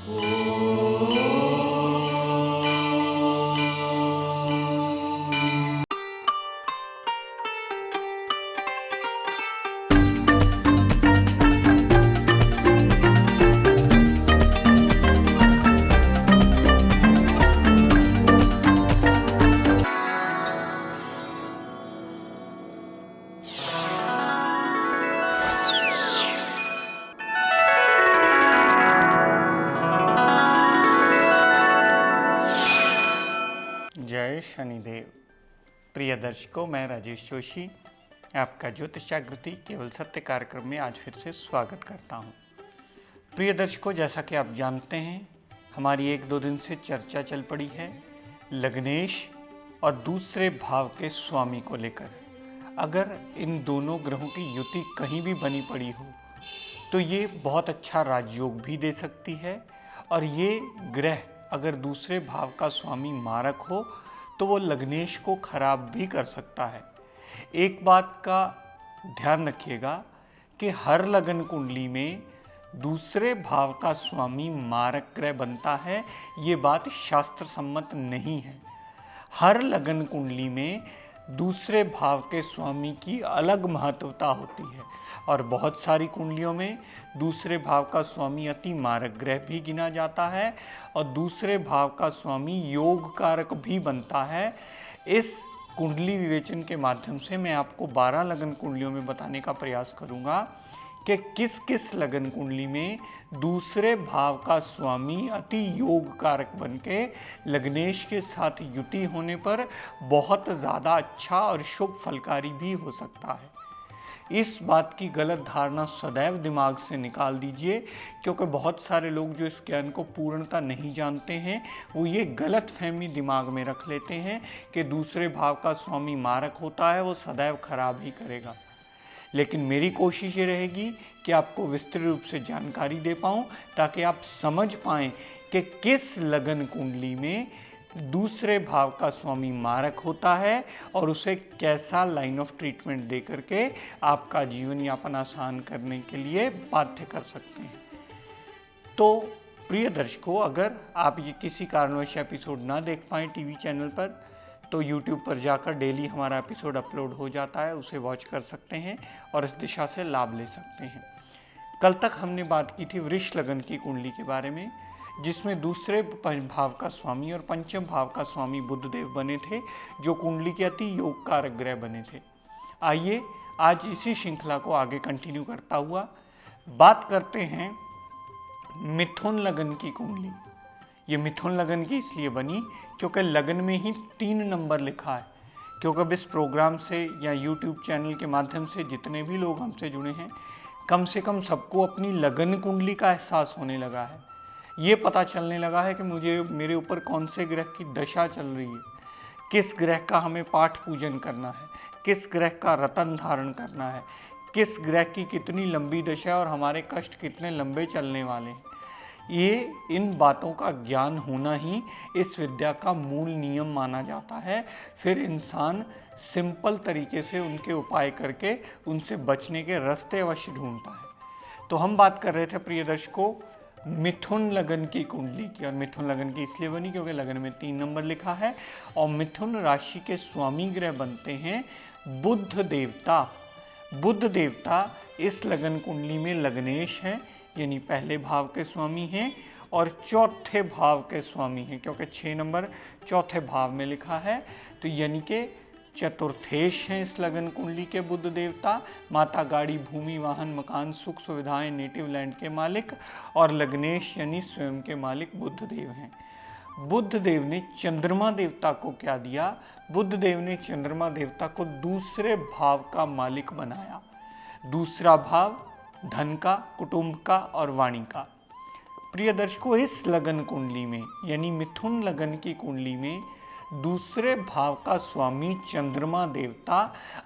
जय शनिदेव। प्रिय दर्शकों, मैं राजेश जोशी आपका ज्योतिष जागृति केवल सत्य कार्यक्रम में आज फिर से स्वागत करता हूं। प्रिय दर्शकों, जैसा कि आप जानते हैं, हमारी एक दो दिन से चर्चा चल पड़ी है लग्नेश और दूसरे भाव के स्वामी को लेकर। अगर इन दोनों ग्रहों की युति कहीं भी बनी पड़ी हो तो ये बहुत अच्छा राजयोग भी दे सकती है, और ये ग्रह अगर दूसरे भाव का स्वामी मारक हो तो वो लग्नेश को खराब भी कर सकता है। एक बात का ध्यान रखिएगा कि हर लगन कुंडली में दूसरे भाव का स्वामी मारक ग्रह बनता है, ये बात शास्त्र सम्मत नहीं है। हर लगन कुंडली में दूसरे भाव के स्वामी की अलग महत्वता होती है, और बहुत सारी कुंडलियों में दूसरे भाव का स्वामी अति मारक ग्रह भी गिना जाता है, और दूसरे भाव का स्वामी योग कारक भी बनता है। इस कुंडली विवेचन के माध्यम से मैं आपको 12 लगन कुंडलियों में बताने का प्रयास करूंगा कि किस किस लगन कुंडली में दूसरे भाव का स्वामी अति योग कारक बनके लग्नेश के साथ युति होने पर बहुत ज़्यादा अच्छा और शुभ फलकारी भी हो सकता है। इस बात की गलत धारणा सदैव दिमाग से निकाल दीजिए, क्योंकि बहुत सारे लोग जो इस ज्ञान को पूर्णता नहीं जानते हैं वो ये गलत फहमी दिमाग में रख लेते हैं कि दूसरे भाव का स्वामी मारक होता है, वो सदैव खराब ही करेगा। लेकिन मेरी कोशिश ये रहेगी कि आपको विस्तृत रूप से जानकारी दे पाऊँ, ताकि आप समझ पाएँ कि किस लगन कुंडली में दूसरे भाव का स्वामी मारक होता है और उसे कैसा लाइन ऑफ ट्रीटमेंट दे करके आपका जीवन यापन आसान करने के लिए बाध्य कर सकते हैं। तो प्रिय दर्शकों, अगर आप ये किसी कारणवश एपिसोड ना देख पाएँ टीवी चैनल पर, तो YouTube पर जाकर डेली हमारा एपिसोड अपलोड हो जाता है, उसे वॉच कर सकते हैं और इस दिशा से लाभ ले सकते हैं। कल तक हमने बात की थी वृष लगन की कुंडली के बारे में, जिसमें दूसरे भाव का स्वामी और पंचम भाव का स्वामी बुधदेव बने थे, जो कुंडली के अति योग कारक ग्रह बने थे। आइए आज इसी श्रृंखला को आगे कंटिन्यू करता हुआ बात करते हैं मिथुन लगन की कुंडली। ये मिथुन लगन की इसलिए बनी क्योंकि लगन में ही 3 नंबर लिखा है। क्योंकि अब इस प्रोग्राम से या YouTube चैनल के माध्यम से जितने भी लोग हमसे जुड़े हैं, कम से कम सबको अपनी लगन कुंडली का एहसास होने लगा है। ये पता चलने लगा है कि मुझे मेरे ऊपर कौन से ग्रह की दशा चल रही है, किस ग्रह का हमें पाठ पूजन करना है, किस ग्रह का रतन धारण करना है, किस ग्रह की कितनी लंबी दशा है और हमारे कष्ट कितने लंबे चलने वाले हैं। ये इन बातों का ज्ञान होना ही इस विद्या का मूल नियम माना जाता है। फिर इंसान सिंपल तरीके से उनके उपाय करके उनसे बचने के रास्ते अवश्य ढूंढता है। तो हम बात कर रहे थे प्रिय दर्शकों मिथुन लगन की कुंडली की, और मिथुन लगन की इसलिए बनी क्योंकि लगन में 3 नंबर लिखा है, और मिथुन राशि के स्वामी ग्रह बनते हैं बुध देवता। बुध देवता इस लगन कुंडली में लग्नेश हैं, यानी पहले भाव के स्वामी हैं, और चौथे भाव के स्वामी हैं, क्योंकि 6 नंबर चौथे भाव में लिखा है। तो यानी कि चतुर्थेश हैं इस लगन कुंडली के बुध देवता। माता, गाड़ी, भूमि, वाहन, मकान, सुख सुविधाएं, नेटिव लैंड के मालिक, और लग्नेश यानी स्वयं के मालिक बुध देव हैं। बुध देव ने चंद्रमा देवता को क्या दिया? बुध देव ने चंद्रमा देवता को दूसरे भाव का मालिक बनाया। दूसरा भाव धन का, कुटुंब का और वाणी का। प्रिय दर्शकों, इस लगन कुंडली में यानी मिथुन लगन की कुंडली में दूसरे भाव का स्वामी चंद्रमा देवता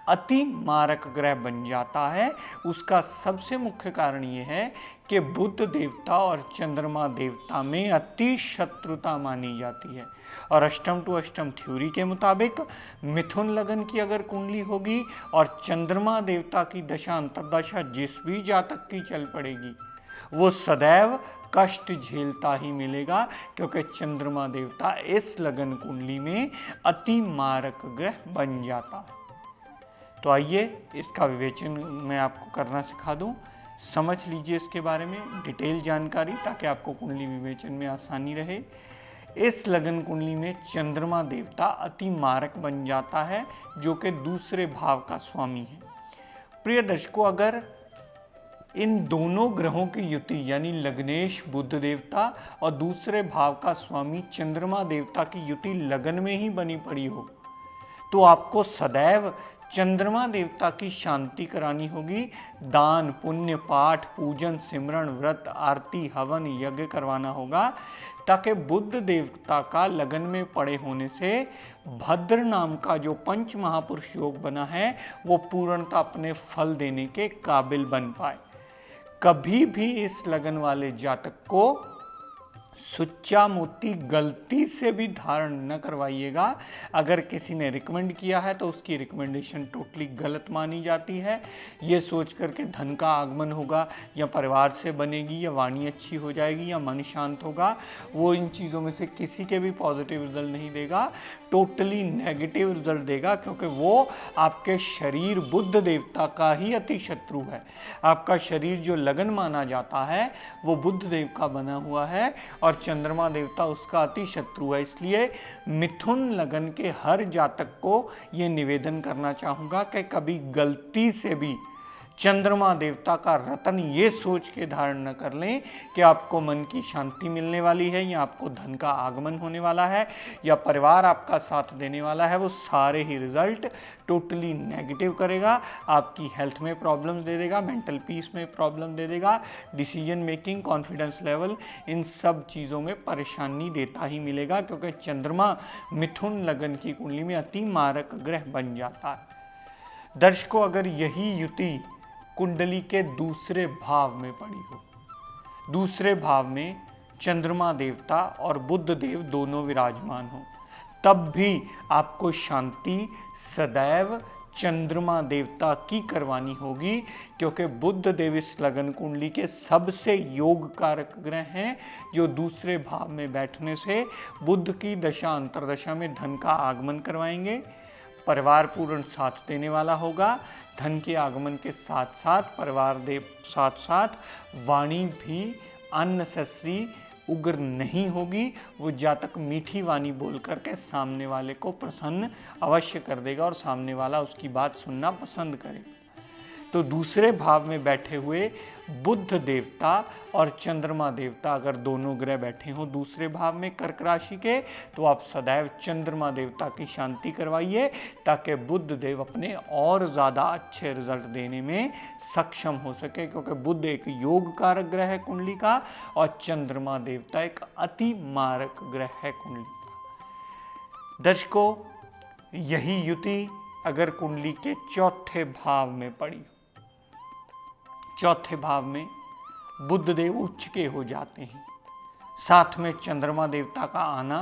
अति मारक ग्रह बन जाता है। उसका सबसे मुख्य कारण ये है कि बुध देवता और चंद्रमा देवता में अति शत्रुता मानी जाती है। और अष्टम टू अष्टम थ्योरी के मुताबिक मिथुन लगन की अगर कुंडली होगी और चंद्रमा देवता की दशा अंतर्दशा जिस भी जातक की चल पड़ेगी, वो सदैव कष्ट झेलता ही मिलेगा, क्योंकि चंद्रमा देवता इस लगन कुंडली में अति मारक ग्रह बन जाता है। तो आइए इसका विवेचन मैं आपको करना सिखा दूं। समझ लीजिए इसके बारे में डिटेल जानकारी, ताकि आपको कुंडली विवेचन में आसानी रहे। इस लगन कुंडली में चंद्रमा देवता अति मारक बन जाता है, जो कि दूसरे भाव का स्वामी है। प्रिय दर्शकों, अगर इन दोनों ग्रहों की युति यानी लग्नेश बुध देवता और दूसरे भाव का स्वामी चंद्रमा देवता की युति लगन में ही बनी पड़ी हो, तो आपको सदैव चंद्रमा देवता की शांति करानी होगी। दान पुण्य पाठ पूजन सिमरण व्रत आरती हवन यज्ञ करवाना होगा, ताकि बुध देवता का लगन में पड़े होने से भद्र नाम का जो पंच महापुरुष योग बना है वो पूर्णतः अपने फल देने के काबिल बन पाए। कभी भी इस लगन वाले जातक को सुच्चा मोती गलती से भी धारण न करवाइएगा। अगर किसी ने रिकमेंड किया है तो उसकी रिकमेंडेशन टोटली गलत मानी जाती है। ये सोच करके धन का आगमन होगा या परिवार से बनेगी या वाणी अच्छी हो जाएगी या मन शांत होगा, वो इन चीज़ों में से किसी के भी पॉजिटिव रिजल्ट नहीं देगा, टोटली नेगेटिव रिजल्ट देगा, क्योंकि वो आपके शरीर बुध देवता का ही अति शत्रु है। आपका शरीर जो लगन माना जाता है वो बुध देव का बना हुआ है और चंद्रमा देवता उसका अति शत्रु है। इसलिए मिथुन लगन के हर जातक को ये निवेदन करना चाहूँगा कि कभी गलती से भी चंद्रमा देवता का रतन ये सोच के धारण न कर लें कि आपको मन की शांति मिलने वाली है या आपको धन का आगमन होने वाला है या परिवार आपका साथ देने वाला है। वो सारे ही रिजल्ट टोटली नेगेटिव करेगा, आपकी हेल्थ में प्रॉब्लम्स दे देगा, मेंटल पीस में प्रॉब्लम दे देगा, decision making confidence level in सब चीज़ों में परेशानी देता ही मिलेगा, क्योंकि चंद्रमा मिथुन लगन की कुंडली में अति मारक ग्रह बन जाता है। दर्शकों, अगर यही युति कुंडली के दूसरे भाव में पड़ी हो, दूसरे भाव में चंद्रमा देवता और बुध देव दोनों विराजमान हो, तब भी आपको शांति सदैव चंद्रमा देवता की करवानी होगी, क्योंकि बुध देव इस लगन कुंडली के सबसे योग कारक ग्रह हैं, जो दूसरे भाव में बैठने से बुध की दशा अंतरदशा में धन का आगमन करवाएंगे, परिवार पूर्ण साथ देने वाला होगा। धन के आगमन के साथ साथ परिवार देव साथ साथ वाणी भी अननेसेसरी उग्र नहीं होगी। वो जातक मीठी वाणी बोल करके सामने वाले को प्रसन्न अवश्य कर देगा और सामने वाला उसकी बात सुनना पसंद करेगा। तो दूसरे भाव में बैठे हुए बुध देवता और चंद्रमा देवता अगर दोनों ग्रह बैठे हों दूसरे भाव में कर्क राशि के, तो आप सदैव चंद्रमा देवता की शांति करवाइए, ताकि बुध देव अपने और ज़्यादा अच्छे रिजल्ट देने में सक्षम हो सके, क्योंकि बुध एक योग कारक ग्रह है कुंडली का और चंद्रमा देवता एक अति मारक ग्रह है कुंडली का। दर्शकों, यही युति अगर कुंडली के चौथे भाव में पड़ी, चौथे भाव में बुध देव उच्च के हो जाते हैं, साथ में चंद्रमा देवता का आना,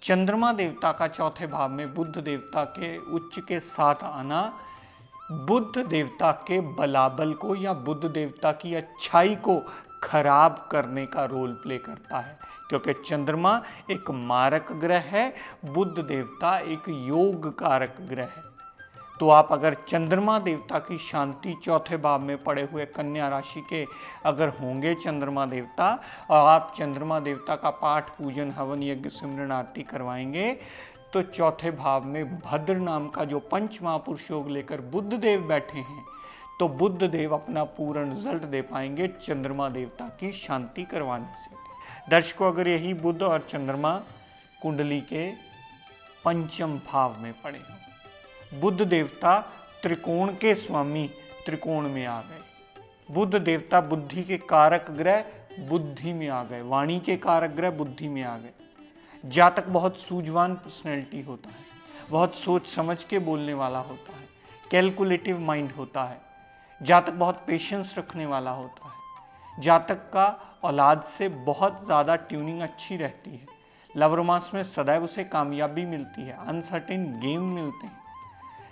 चंद्रमा देवता का चौथे भाव में बुध देवता के उच्च के साथ आना बुध देवता के बलाबल को या बुध देवता की अच्छाई को खराब करने का रोल प्ले करता है, क्योंकि चंद्रमा एक मारक ग्रह है, बुध देवता एक योग कारक ग्रह है। तो आप अगर चंद्रमा देवता की शांति चौथे भाव में पड़े हुए कन्या राशि के अगर होंगे चंद्रमा देवता, और आप चंद्रमा देवता का पाठ पूजन हवन यज्ञ सिमरन आरती करवाएंगे, तो चौथे भाव में भद्र नाम का जो पंच महापुरुष योग लेकर बुध देव बैठे हैं, तो बुध देव अपना पूर्ण रिजल्ट दे पाएंगे चंद्रमा देवता की शांति करवाने से। दर्शकों, अगर यही बुध और चंद्रमा कुंडली के पंचम भाव में पड़े हों, बुध देवता त्रिकोण के स्वामी त्रिकोण में आ गए, बुध देवता बुद्धि के कारक ग्रह बुद्धि में आ गए, वाणी के कारक ग्रह बुद्धि में आ गए। जातक बहुत सूझवान पर्सनैलिटी होता है, बहुत सोच समझ के बोलने वाला होता है, कैलकुलेटिव माइंड होता है, जातक बहुत पेशेंस रखने वाला होता है, जातक का औलाद से बहुत ज़्यादा ट्यूनिंग अच्छी रहती है, लव रोमांस में सदैव उसे कामयाबी मिलती है, अनसर्टेन गेम मिलते हैं।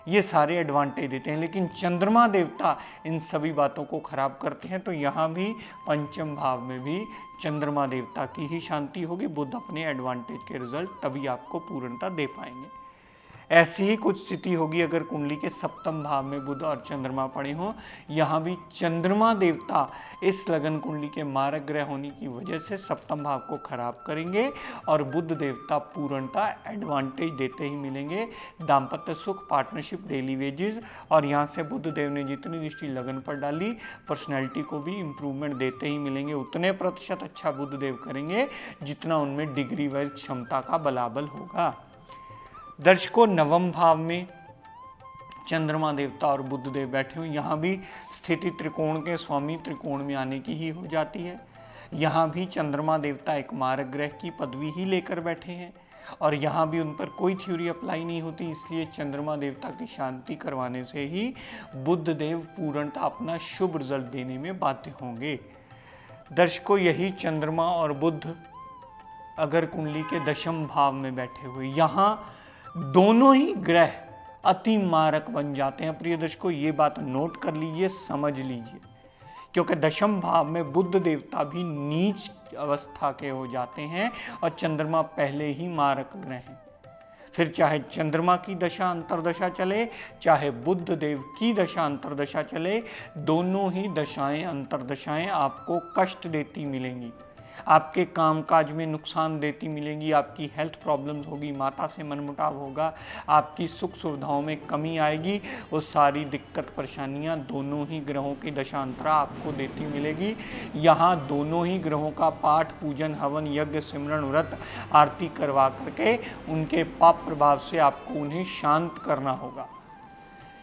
ये सारे एडवांटेज देते हैं। लेकिन चंद्रमा देवता इन सभी बातों को खराब करते हैं। तो यहाँ भी पंचम भाव में भी चंद्रमा देवता की ही शांति होगी। बुध अपने एडवांटेज के रिजल्ट तभी आपको पूर्णता दे पाएंगे। ऐसी ही कुछ स्थिति होगी अगर कुंडली के सप्तम भाव में बुध और चंद्रमा पड़े हों। यहाँ भी चंद्रमा देवता इस लगन कुंडली के मारक ग्रह होने की वजह से सप्तम भाव को खराब करेंगे और बुध देवता पूर्णता एडवांटेज देते ही मिलेंगे। दाम्पत्य सुख, पार्टनरशिप, डेली वेजेस, और यहाँ से बुध देव ने जितनी दृष्टि लगन पर डाली पर्सनैलिटी को भी इम्प्रूवमेंट देते ही मिलेंगे। उतने प्रतिशत अच्छा बुध देव करेंगे जितना उनमें डिग्री वाइज क्षमता का बलाबल होगा। दर्शकों, नवम भाव में चंद्रमा देवता और बुध देव बैठे हुए, यहाँ भी स्थिति त्रिकोण के स्वामी त्रिकोण में आने की ही हो जाती है। यहाँ भी चंद्रमा देवता एक मारक ग्रह की पदवी ही लेकर बैठे हैं और यहाँ भी उन पर कोई थ्योरी अप्लाई नहीं होती। इसलिए चंद्रमा देवता की शांति करवाने से ही बुध देव पूर्णतः अपना शुभ रिजल्ट देने में बाध्य होंगे। दर्शकों, यही चंद्रमा और बुध अगर कुंडली के दशम भाव में बैठे हुए, यहाँ दोनों ही ग्रह अति मारक बन जाते हैं। प्रिय दर्शकों, ये बात नोट कर लीजिए, समझ लीजिए, क्योंकि दशम भाव में बुध देवता भी नीच अवस्था के हो जाते हैं और चंद्रमा पहले ही मारक ग्रह हैं। फिर चाहे चंद्रमा की दशा अंतरदशा चले, चाहे बुध देव की दशा अंतरदशा चले, दोनों ही दशाएं अंतरदशाएं आपको कष्ट देती मिलेंगी, आपके कामकाज में नुकसान देती मिलेंगी, आपकी हेल्थ प्रॉब्लम्स होगी, माता से मनमुटाव होगा, आपकी सुख सुविधाओं में कमी आएगी। वो सारी दिक्कत परेशानियां दोनों ही ग्रहों की दशांतरा आपको देती मिलेगी। यहाँ दोनों ही ग्रहों का पाठ, पूजन, हवन, यज्ञ, सिमरन, व्रत, आरती करवा करके उनके पाप प्रभाव से आपको उन्हें शांत करना होगा।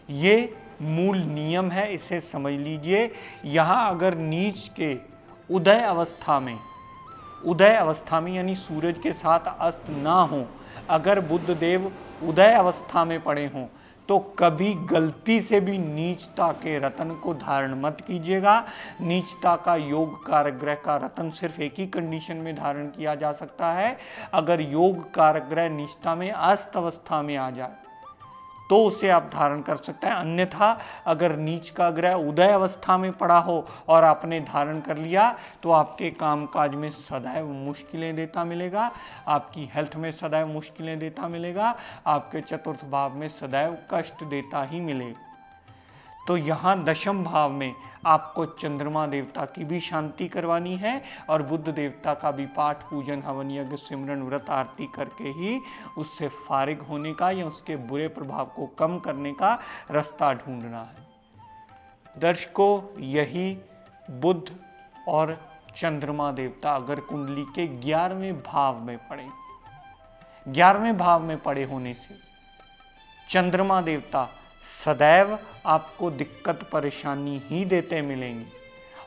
ये मूल नियम है, इसे समझ लीजिए। यहाँ अगर नीच के उदय अवस्था में यानी सूरज के साथ अस्त ना हो, अगर बुध देव उदय अवस्था में पड़े हों, तो कभी गलती से भी नीचता के रतन को धारण मत कीजिएगा। नीचता का योग कारक ग्रह का रतन सिर्फ एक ही कंडीशन में धारण किया जा सकता है, अगर योग कारक ग्रह नीचता में अस्त अवस्था में आ जाए तो उसे आप धारण कर सकते हैं। अन्यथा अगर नीच का ग्रह उदय अवस्था में पड़ा हो और आपने धारण कर लिया तो आपके कामकाज में सदैव मुश्किलें देता मिलेगा, आपकी हेल्थ में सदैव मुश्किलें देता मिलेगा, आपके चतुर्थ भाव में सदैव कष्ट देता ही मिलेगा। तो यहाँ दशम भाव में आपको चंद्रमा देवता की भी शांति करवानी है और बुध देवता का भी पाठ, पूजन, हवन, यज्ञ, सिमरन, व्रत, आरती करके ही उससे फारिग होने का या उसके बुरे प्रभाव को कम करने का रास्ता ढूंढना है। दर्शकों, यही बुध और चंद्रमा देवता अगर कुंडली के 11वें भाव में पड़े, 11वें भाव में पड़े होने से चंद्रमा देवता सदैव आपको दिक्कत परेशानी ही देते मिलेंगे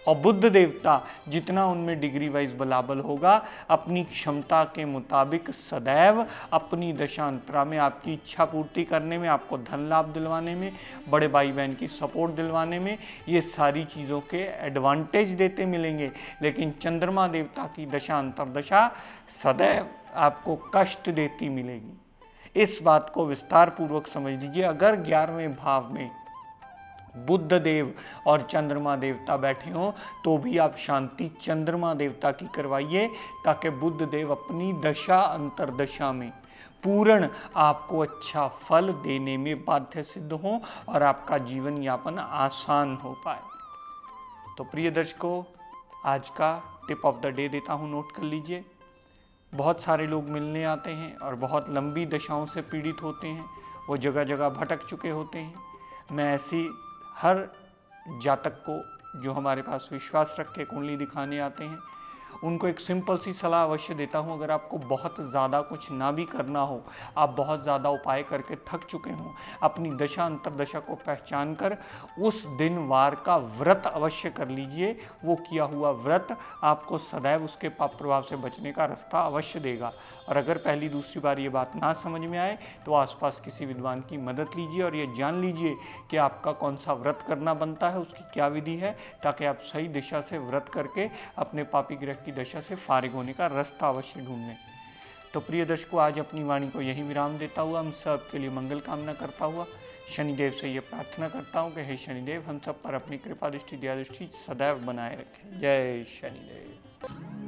और बुध देवता जितना उनमें डिग्री वाइज बलाबल होगा, अपनी क्षमता के मुताबिक सदैव अपनी दशांतरा में आपकी इच्छा पूर्ति करने में, आपको धन लाभ दिलवाने में, बड़े भाई बहन की सपोर्ट दिलवाने में, ये सारी चीज़ों के एडवांटेज देते मिलेंगे। लेकिन चंद्रमा देवता की दशा अंतरदशा सदैव आपको कष्ट देती मिलेगी। इस बात को विस्तार पूर्वक समझ लीजिए। अगर 11वें भाव में बुध देव और चंद्रमा देवता बैठे हों तो भी आप शांति चंद्रमा देवता की करवाइए, ताकि बुध देव अपनी दशा अंतरदशा में पूर्ण आपको अच्छा फल देने में बाध्य सिद्ध हो और आपका जीवन यापन आसान हो पाए। तो प्रिय दर्शकों, आज का टिप ऑफ द डे देता हूं, नोट कर लीजिए। बहुत सारे लोग मिलने आते हैं और बहुत लंबी दशाओं से पीड़ित होते हैं, वो जगह जगह भटक चुके होते हैं। मैं ऐसी हर जातक को जो हमारे पास विश्वास रख के कुंडली दिखाने आते हैं उनको एक सिंपल सी सलाह अवश्य देता हूं। अगर आपको बहुत ज़्यादा कुछ ना भी करना हो, आप बहुत ज़्यादा उपाय करके थक चुके हों, अपनी दशा अंतरदशा को पहचान कर उस दिन वार का व्रत अवश्य कर लीजिए। वो किया हुआ व्रत आपको सदैव उसके पाप प्रभाव से बचने का रास्ता अवश्य देगा। और अगर पहली दूसरी बार ये बात ना समझ में आए तो आसपास किसी विद्वान की मदद लीजिए और ये जान लीजिए कि आपका कौन सा व्रत करना बनता है, उसकी क्या विधि है, ताकि आप सही दिशा से व्रत करके अपने पापी ग्रह की दशा से फारिग होने का रास्ता अवश्य ढूंढ लें। तो प्रिय दर्शकों, आज अपनी वाणी को यही विराम देता हुआ हम सब के लिए मंगल कामना करता हुआ शनिदेव से ये प्रार्थना करता हूँ कि हे शनिदेव हम सब पर अपनी कृपा दृष्टि दया दृष्टि सदैव बनाए रखें। जय शनिदेव।